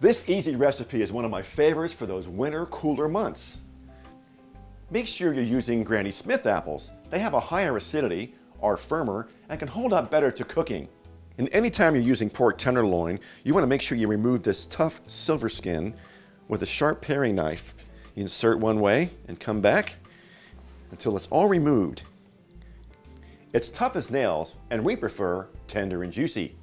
This easy recipe is one of my favorites for those winter cooler months. Make sure you're using Granny Smith apples. They have a higher acidity, are firmer, and can hold up better to cooking. And anytime you're using pork tenderloin, you want to make sure you remove this tough silver skin with a sharp paring knife. You insert one way and come back until it's all removed. It's tough as nails, and we prefer tender and juicy.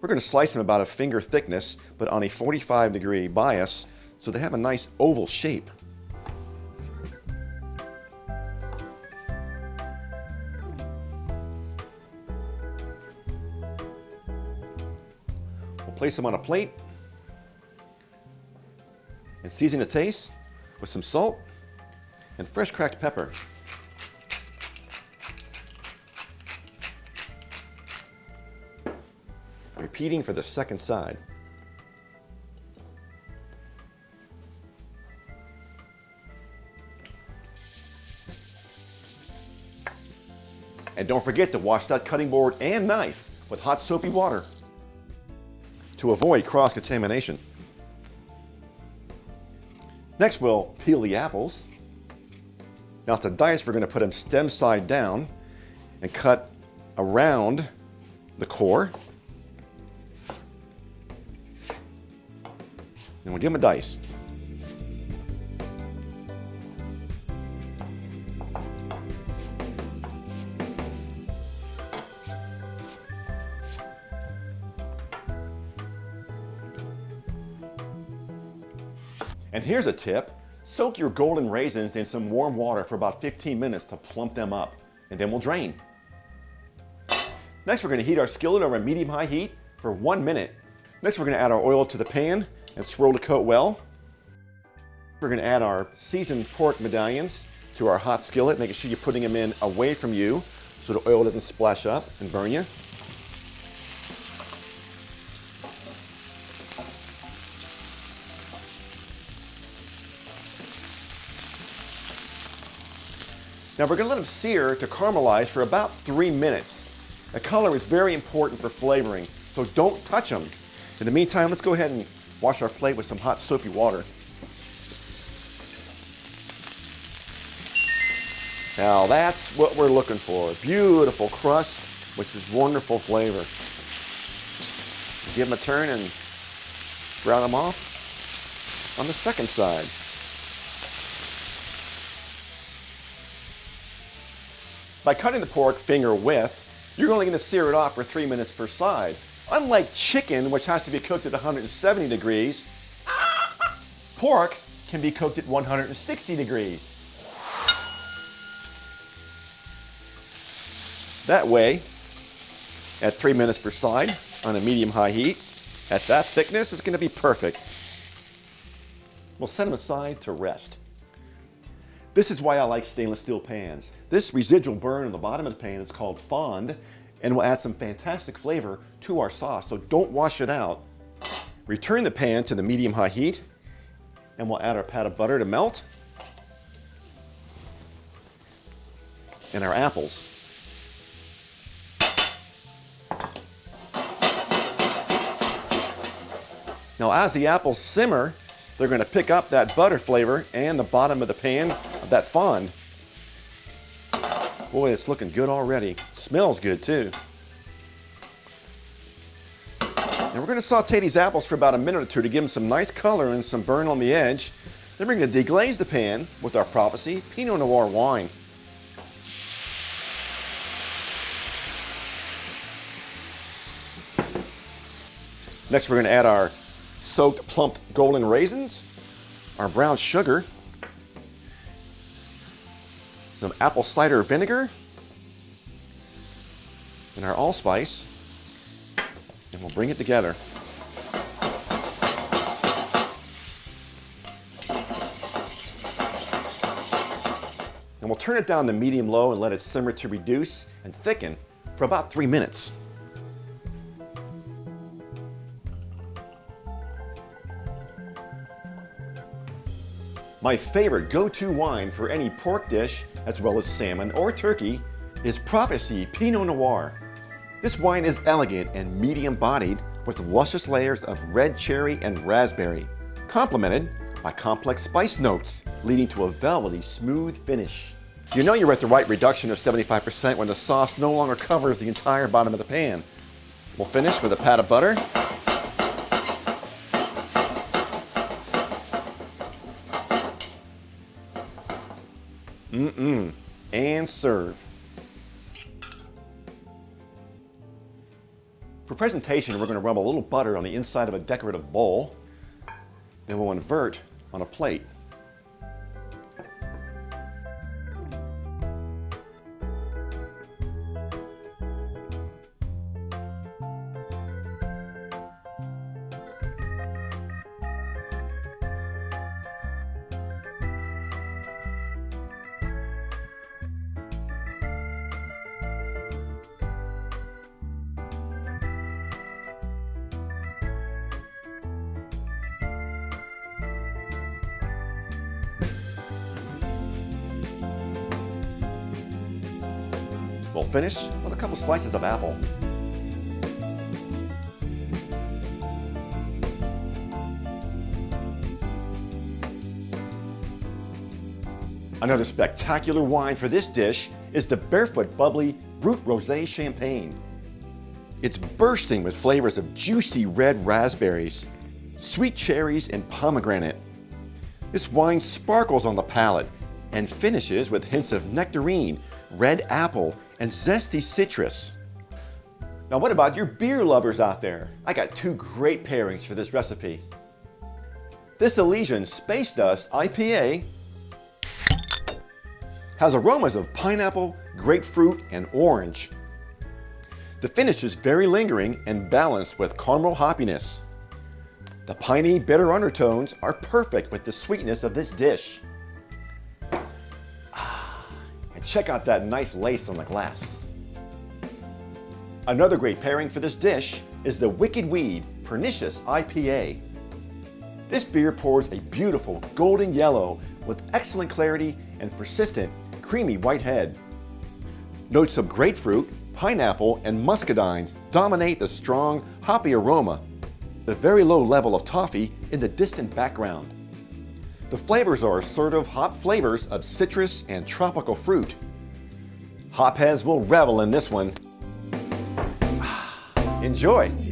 We're going to slice them about a finger thickness, but on a 45-degree bias, so they have a nice oval shape. We'll place them on a plate and season to taste with some salt and fresh cracked pepper. Repeating for the second side. And don't forget to wash that cutting board and knife with hot soapy water to avoid cross-contamination. Next, we'll peel the apples. Now to dice, we're going to put them stem side down and cut around the core. And we'll give them a dice. And here's a tip. Soak your golden raisins in some warm water for about 15 minutes to plump them up, and then we'll drain. Next, we're going to heat our skillet over medium-high heat for 1 minute. Next, we're going to add our oil to the pan and swirl to coat well. We're going to add our seasoned pork medallions to our hot skillet, making sure you're putting them in away from you so the oil doesn't splash up and burn you. Now we're going to let them sear to caramelize for about 3 minutes. The color is very important for flavoring, so don't touch them. In the meantime, let's go ahead and wash our plate with some hot soapy water. Now that's what we're looking for. Beautiful crust, which is wonderful flavor. Give them a turn and brown them off on the second side. By cutting the pork finger width, you're only going to sear it off for 3 minutes per side. Unlike chicken, which has to be cooked at 170 degrees, pork can be cooked at 160 degrees. That way, at 3 minutes per side on a medium-high heat, at that thickness, it's going to be perfect. We'll set them aside to rest. This is why I like stainless steel pans. This residual burn on the bottom of the pan is called fond and will add some fantastic flavor to our sauce, so don't wash it out. Return the pan to the medium-high heat and we'll add our pat of butter to melt and our apples. Now as the apples simmer, they're going to pick up that butter flavor and the bottom of the pan of that fond. Boy, it's looking good already. Smells good too. Now we're going to saute these apples for about a minute or two to give them some nice color and some burn on the edge. Then we're going to deglaze the pan with our Prophecy Pinot Noir wine. Next, we're going to add our soaked plumped golden raisins, our brown sugar, some apple cider vinegar, and our allspice, and we'll bring it together. And we'll turn it down to medium-low and let it simmer to reduce and thicken for about 3 minutes. My favorite go-to wine for any pork dish, as well as salmon or turkey, is Prophecy Pinot Noir. This wine is elegant and medium-bodied with luscious layers of red cherry and raspberry, complemented by complex spice notes, leading to a velvety, smooth finish. You know you're at the right reduction of 75% when the sauce no longer covers the entire bottom of the pan. We'll finish with a pat of butter. And serve. For presentation, we're going to rub a little butter on the inside of a decorative bowl. Then we'll invert on a plate. We'll finish with a couple slices of apple. Another spectacular wine for this dish is the Barefoot Bubbly Brut Rosé Champagne. It's bursting with flavors of juicy red raspberries, sweet cherries, and pomegranate. This wine sparkles on the palate and finishes with hints of nectarine, red apple, and zesty citrus. Now what about your beer lovers out there? I got two great pairings for this recipe. This Elysian Space Dust IPA has aromas of pineapple, grapefruit, and orange. The finish is very lingering and balanced with caramel hoppiness. The piney, bitter undertones are perfect with the sweetness of this dish. And check out that nice lace on the glass. Another great pairing for this dish is the Wicked Weed Pernicious IPA. This beer pours a beautiful golden yellow with excellent clarity and persistent creamy white head. Notes of grapefruit, pineapple, and muscadines dominate the strong, hoppy aroma, the very low level of toffee in the distant background. The flavors are assertive hop flavors of citrus and tropical fruit. Hopheads will revel in this one. Enjoy!